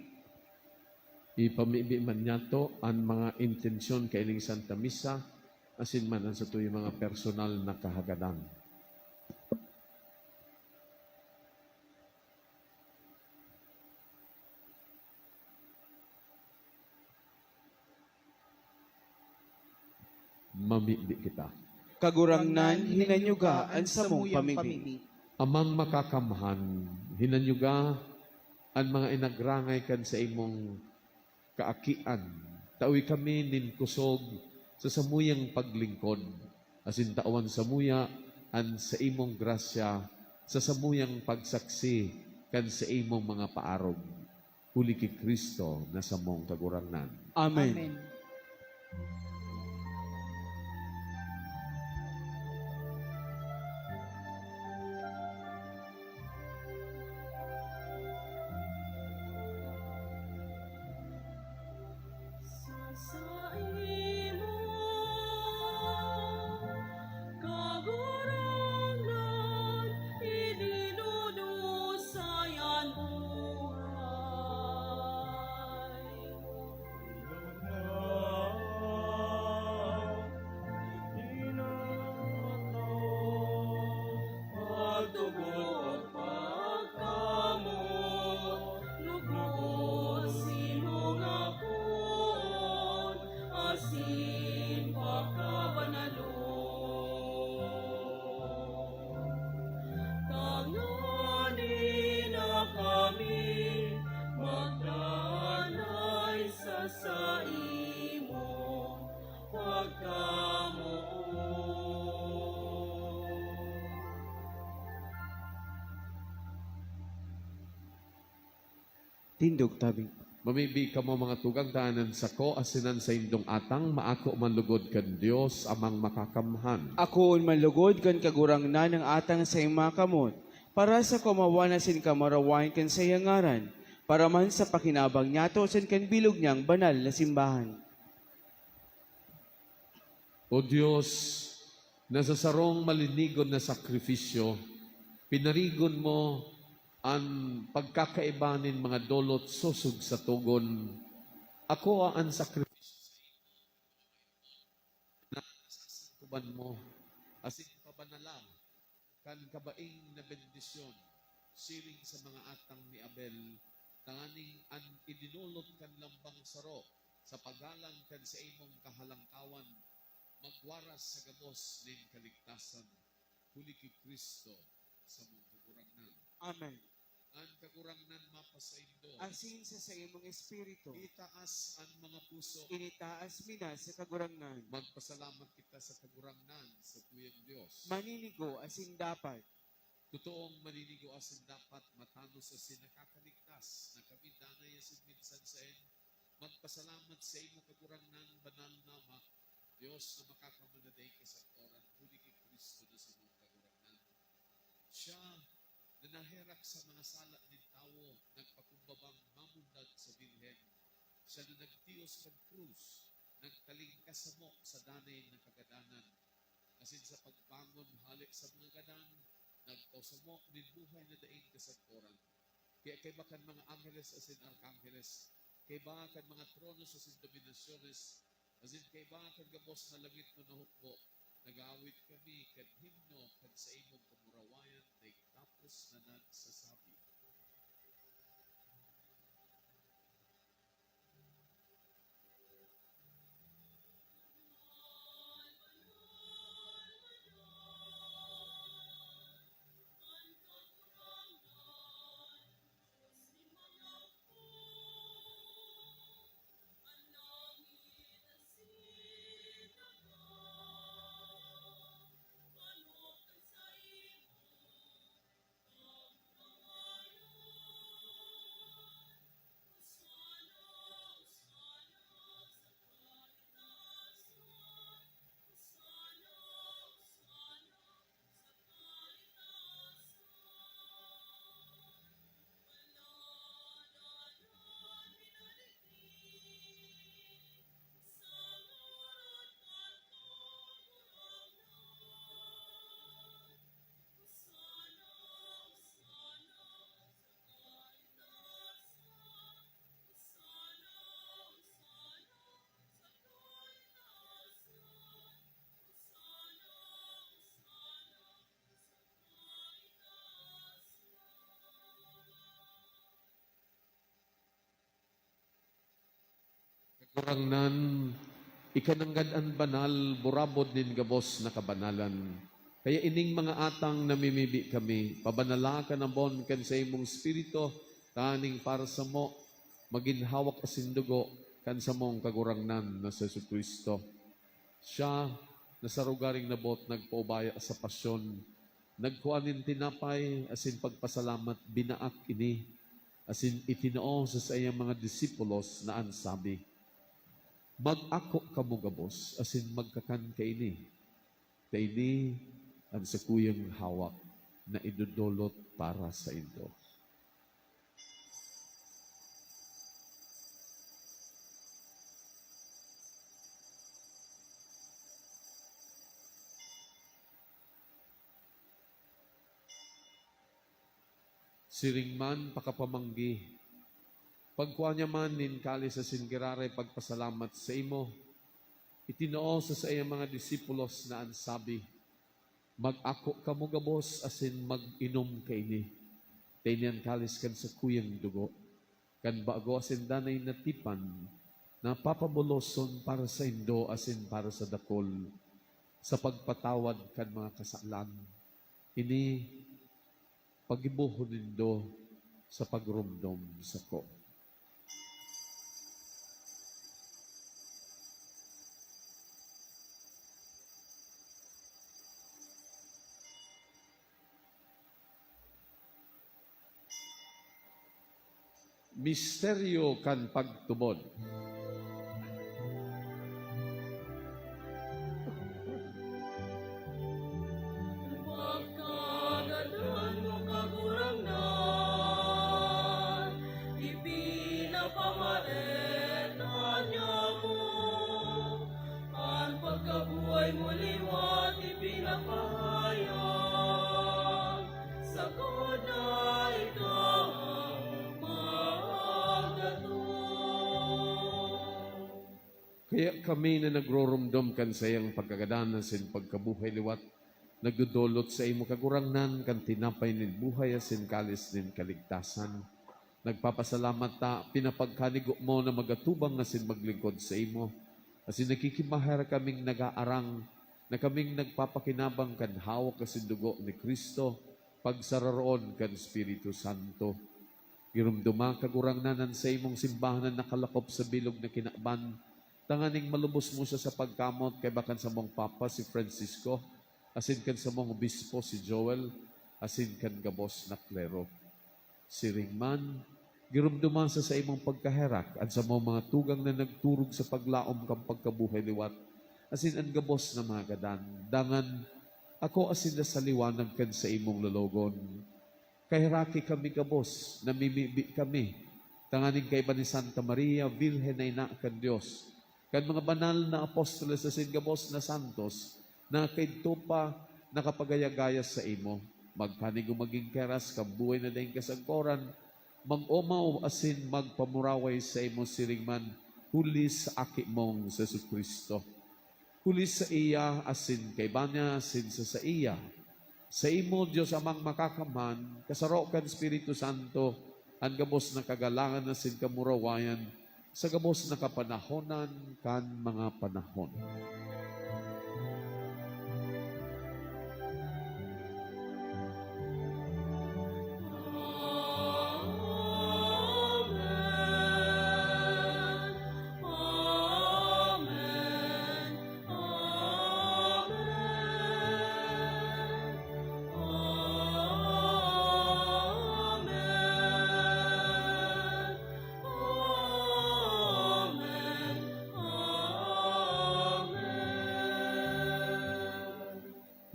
[SPEAKER 4] Ipamibi man niya to ang mga intensyon kaining Santa Misa, asin man ang sa tuyong mga personal na kahagadan. Mamibi kita.
[SPEAKER 1] Kagurangnan hinanyugaan sa mong pamibi.
[SPEAKER 4] Amang makakamhan, hinanyuga ang mga inagrangay kan sa imong kaakian. Tawi kami nin kusog sa samuyang paglingkod. Asin tawan samuya an sa imong grasya sa samuyang pagsaksi kan sa imong mga paarog. Huli ki Kristo na samong kagurangnan.
[SPEAKER 1] Amen.
[SPEAKER 7] Amen.
[SPEAKER 1] Tindog tabing.
[SPEAKER 4] Mamibi ka mo mga tugang tanan sa ko, asinan sa indong atang, maako manlugod kan Dios amang makakamhan.
[SPEAKER 1] Ako manlugod kan kagurang na ng atang sa mga kamot, para sa kumawanasin ka marawain kan sa yangaran, para man sa pakinabang niya tosan kan bilog niyang banal na simbahan.
[SPEAKER 4] O Diyos, na sa sarong malinigon na sakripisyo, pinarigon mo ang pagkakaibanin mga dolot susug sa tugon. Ako ang sakripisyo na nasasakuban mo, asin pabanala, kan kabaing na bendisyon, siring sa mga atang ni Abel, tanganing an idinulot kan lambang saro, sa pagalang kan sa imong kahalangkawan, magwaras sa gabos ning kaligtasan, huli kay Kristo sa mong kagurangnan.
[SPEAKER 1] Amen.
[SPEAKER 4] Ang kagurangnan mapasaindo,
[SPEAKER 1] Asin sa imong espiritu,
[SPEAKER 4] itaas ang mga puso,
[SPEAKER 1] initaas mina sa kagurangan.
[SPEAKER 4] magpasalamat kita sa kagurangnan sa tuyang Diyos.
[SPEAKER 1] Maninigo asin dapat.
[SPEAKER 4] Totoong maninigo asin dapat matano sa sinakakaligtas na kami danay asin minsan sa magpasalamat sa imo kagurangnan banal nama, Diyos na makakamanaday kasaktoran, huli kay Kristo na sa mong kagurangnan. Siya na naherak sa mga sala ng tao, nagpakumbabang mamundag sa Bilhen. Siya na nagtiyos ng krus, nagtalingkasamo sa danay ng kagadanan. Asin sa pagbangon halik sa mga gadan, nagtausamo ng buhay na daing kasaktoran. Kaya kay bakan mga angeles asin arkangeles, kay bakan mga tronos asin dominasyones, asin kay bakan gabos na langit mo na hukbo, nag-aawit kami kan himno kan sa imong kamurawayan na tapos na nagsasabi. Kurangnan, ikananggadan banal, burabod din gabos na kabanalan. Kaya ining mga atang namimibi kami, pabanala ka na bon kan sa imong spirito, taning para sa mo, maginhawak asindugo kan sa mong kagurangnan na sa Kristo. Siya, na sa rugaring nabot, nagpaubaya sa pasyon, nagkuanin tinapay, asin pagpasalamat, binaak ini, asin itinoo sa sayang mga disipulos na ansabi, mag-ako kamugabos, asin magkakan kaini. Kaini ang sakuyang hawak na idudulot para sa indo. Siring man pakapamanggi, pagkuha niya man nin kali sa singirare pagpasalamat sa imo, itinoo sa iyang mga disipulos na ansabi, mag-ako kamo gabos asin mag-inom kaini. Tainyan kalis kan sa kuyang dugo, kan bago asin danay natipan, na papabuloson para sa indo asin para sa dakol, sa pagpatawad kan mga kasalan. Ini pagibuhon nindo sa pagrumdom sa ko. Misteryo kan pagtubod.
[SPEAKER 3] Pagkagandaan mo kagurangnan, ipinapamaet niya mo. Ang pagkabuhay mo liwat, ipinapahayag. Sa kuna ikaw ang magdatong.
[SPEAKER 4] Kaya kami na nagrorumdom kan sayang pagkagadanan sin pagkabuhay liwat, nagdudulot sa imo kagurangnan kan tinapay nin buhay asin kalis nin kaligtasan. Nagpapasalamat ta, pinapagkanigo mo na magatubang asin maglingkod sa imo. Asin nakikimahar kaming nagaarang, na kaming nagpapakinabang kan hawak asin dugo ni Kristo, pagsararoon kan Espiritu Santo. Girumduma kagurangnanan sa imong simbahan na nakalakop sa bilog na kinakban, tanganing malubos mo siya sa pagkamot kay bakan sa mong Papa si Francisco, asin kan sa mong Obispo si Joel, asin kan gabos na klero. Siringman, girumduma sa imong pagkaherak at sa mga tugang na nagturog sa paglaom kang pagkabuhay liwat, asin ang gabos na mga gadan. Dangan, ako asin na sa liwanag kan sa imong lologon. Kahiraki kami gabos, namimibi kami, tanganing kay ba ni Santa Maria, Virgen na ina kan Diyos, kan mga banal na apostoles asin gabos na santos, na kaidto pa nakapagayagayas sa imo, magkanig maging keras, kabuhay na dahing kasagkoran, mag-omaw asin magpamuraway sa imo siringman, huli sa aki mong sa Kristo. Huli sa iya asin kay banya asin sa iya. Sa imo, Diyos amang makakaman, kasarokan Espiritu Santo, ang gabos na kagalangan asin kamurawayan, sa gabos na kapanahonan kan mga panahon.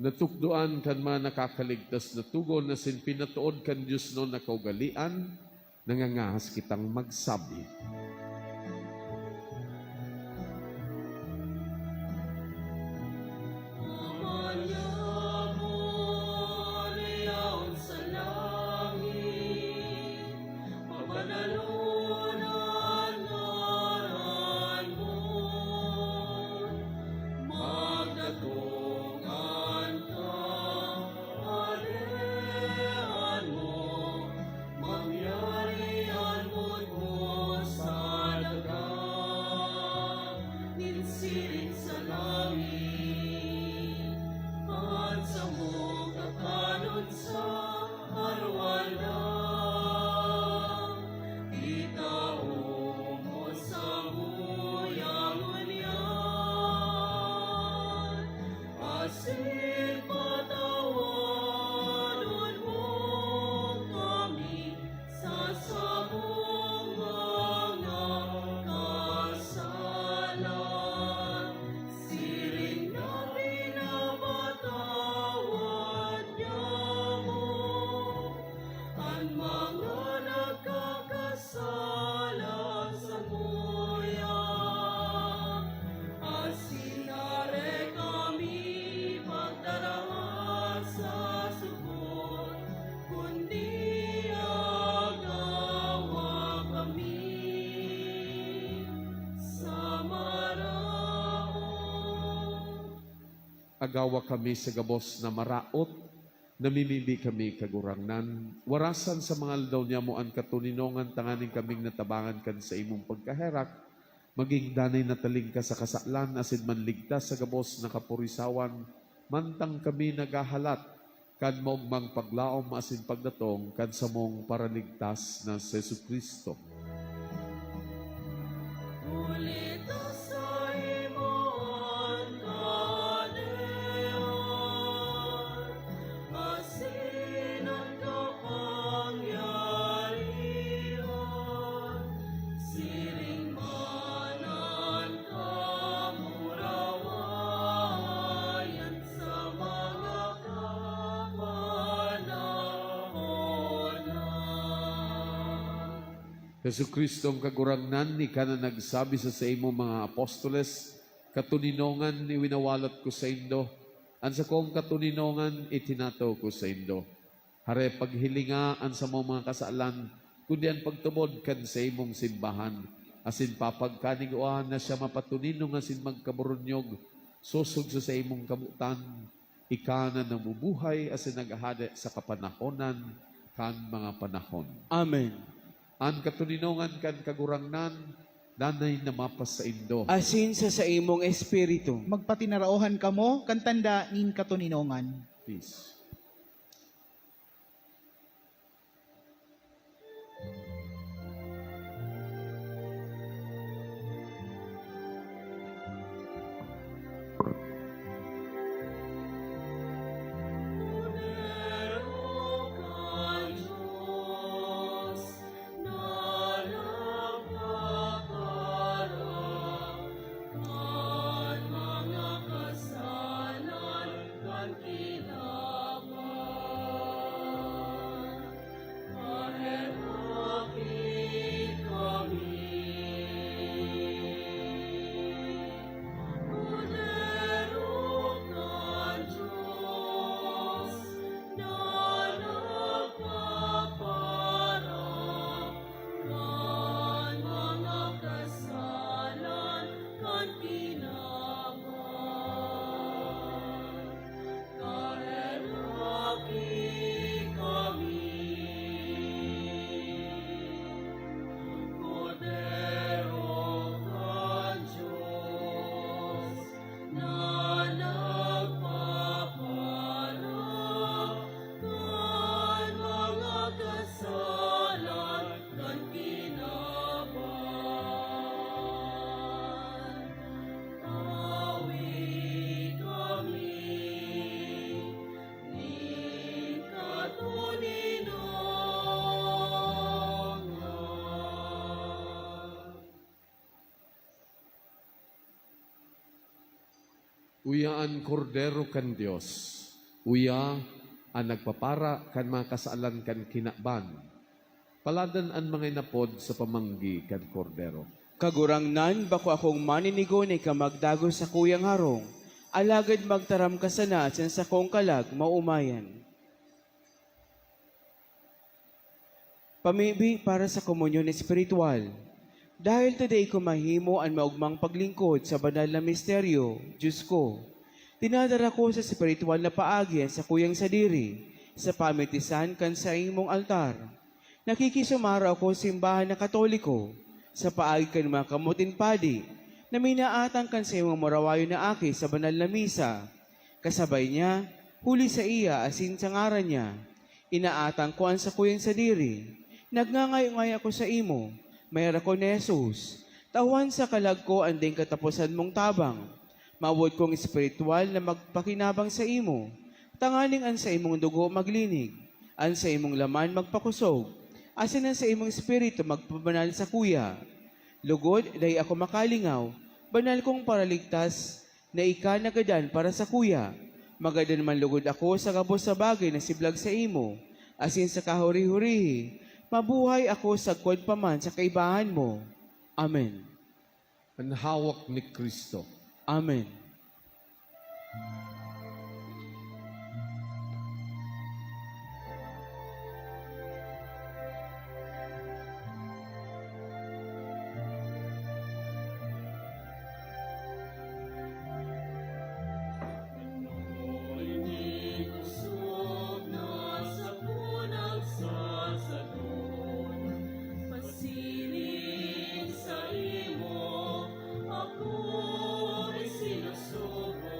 [SPEAKER 4] Natukduan kan mga nakakaligtas na tugon na sin pinatuod kan Diyos no na kaugalian, nangangahas kitang magsabi. Agawa kami sa gabos na maraot, namimibi kami kagurangnan. Warasan sa mga aldaw niya mo ang katuninongan, tanganing kaming natabangan kan sa imong pagkaherak, maging danay nataling ka sa kasaklan, asin manligtas sa gabos na kapurisawan, mantang kami nagahalat, kan maugmang paglaom asin pagdatong, kan sa mong paraligtas na sa Jesucristo.
[SPEAKER 3] Ulito sa imong kadeon, asin ang kapangyarihan,
[SPEAKER 4] Yesu Kristo ang kagurangnan, ni ka na nagsabi sa imo mga apostoles, katuninongan ni winawalot ko sa indo, an sa kong katuninongan itinato ko sa indo. Hare paghilinga an sa mga kasaalan, kundi ang pagtubod kan sa imong simbahan, asin papagkaniguan na siya mapatuninong asin magkaburunyog, susog sa imong kabutan, ika na namubuhay asin naghahada sa kapanahonan kan mga panahon.
[SPEAKER 1] Amen.
[SPEAKER 4] An katuninongan kan kagurangnan, nanay na mapas sa indo.
[SPEAKER 1] Asin sa imong espiritu.
[SPEAKER 7] Magpatinaraohan kamo, kantanda nin katuninongan.
[SPEAKER 4] Peace. Uyaan kordero kan Dios. Uya ang nagpapara kan mga kasaalan kan kinakban. Paladan ang mga inapod sa pamanggi kan kordero.
[SPEAKER 1] Kagurangnan, bako akong maninigo ni ka magdago sa kuyang harong, alagad magtaram ka sana at sa kong kalag maumayan. Pamibi para sa komunyon espiritual. Dahil today ko mahimo ang maugmang paglingkod sa banal na misteryo, Diyos ko, tinadara ko sa espiritual na paagi sa kuyang sadiri, sa pamitisan kan sa imong altar. Nakikisumara ako sa simbahan na katoliko, sa paagi kan mga kamutin padi, na minaatang kan sa imong marawayo na aki sa banal na misa. Kasabay niya, huli sa iya asin sa ngaran niya, inaatang ko ang sa kuyang sadiri, nagngangayo-ngay ako sa imo, mayra ko ni Jesus, tawan sa kalag ko anding katapusan mong tabang, mawod kong espiritual na magpakinabang sa imo, tanganing an sa imong dugo maglinig, an sa imong laman magpakusog, asin an sa imong espiritu magpabanal sa kuya. Lugod, day ako makalingaw, banal kong paraligtas, na ika nagadan para sa kuya. Magadan man lugod ako sa gabos sa bagay na siblag sa imo, asin sa kahuri-hurihi, mabuhay ako sa kwad paman sa kaibahan mo. Amen.
[SPEAKER 4] Ang hawak ni Kristo.
[SPEAKER 1] Amen.
[SPEAKER 3] Pasilin sa imo, ako ay sinusubo.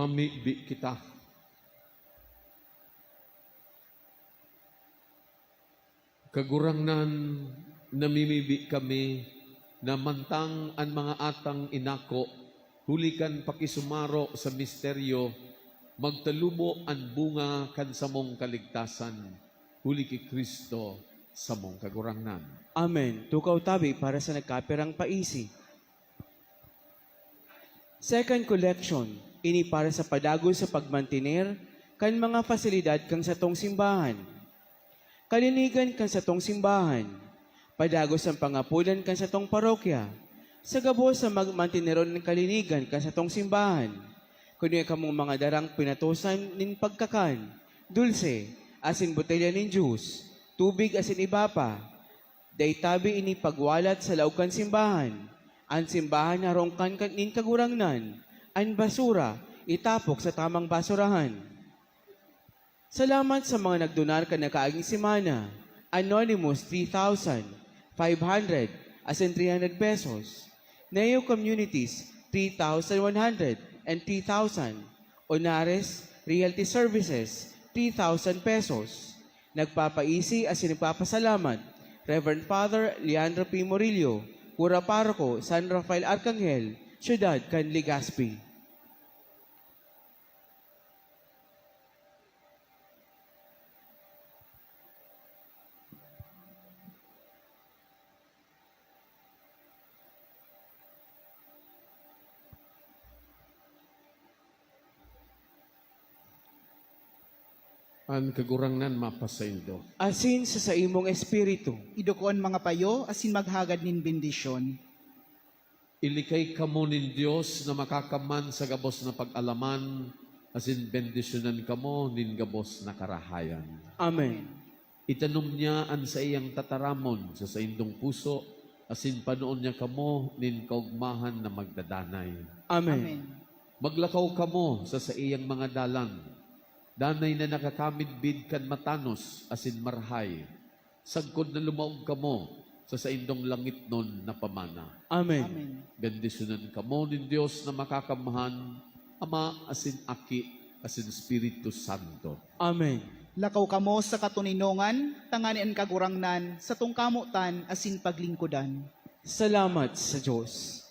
[SPEAKER 4] mamibi kita. Kagurangnan namimibi kami na mantang ang mga atang inako, hulikan pakisumaro sa misteryo, magtalubo ang bunga kan sa mong kaligtasan, huli ki Kristo sa mong kagurangnan.
[SPEAKER 1] Amen. Tukaw tabi para sa nagkapirang paisi. Second collection, ini para sa padagos sa pagmantener kan mga fasilidad kang sa tong simbahan. Kalinigan kan sa tong simbahan, padagos ang pangapulan kan sa tong parokya, sa gabos sa magmantineron ng kalinigan kan sa tong simbahan, kuno kamong mga darang pinatusan nin pagkakan, dulce, asin botelya nin juice, tubig asin iba pa, daytabi ini pagwalat sa laukan simbahan, ang simbahan harongkan nin kagurangnan, ang basura, itapok sa tamang basurahan. Salamat sa mga nagdonar ka na kaaging simana. Anonymous, 3,500, asin 300 pesos. Neo Communities, 3,100 and 3,000. Onares, Realty Services, 3,000 pesos. Nagpapaisi asin nagpapasalamat, Reverend Father Leandro P. Murillo, Cura Parco, San Rafael Arcangel, Ciudad Can Legazpi.
[SPEAKER 4] Ang kagurangnan mapasaindo.
[SPEAKER 1] Asin sa imong espiritu,
[SPEAKER 7] Idukoon mga payo, asin maghagad nin bendisyon.
[SPEAKER 4] Ilikay kamo nin Diyos na makakaman sa gabos na pag-alaman, asin bendisyonan kamo nin gabos na karahayan.
[SPEAKER 1] Amen.
[SPEAKER 4] Itanom niya an sa iyang tataramon sa saindong puso, asin panoon niya kamo nin kaugmahan na magdadanay.
[SPEAKER 1] Amen.
[SPEAKER 4] Maglakaw kamo sa iyang mga dalan, danay na nakakamidbid kan matanos, asin marhay. Sagkod na lumaog kamo sa saindong langit nun na pamana.
[SPEAKER 1] Amen.
[SPEAKER 7] Amen.
[SPEAKER 4] Bendisyonan kamo nin Diyos na makakamahan, Ama, asin Aki, asin Espiritu Santo.
[SPEAKER 1] Amen.
[SPEAKER 7] Lakaw kamo sa katuninongan, tangani ang kagurangnan, sa tungkamutan, asin paglingkudan.
[SPEAKER 1] Salamat sa Diyos.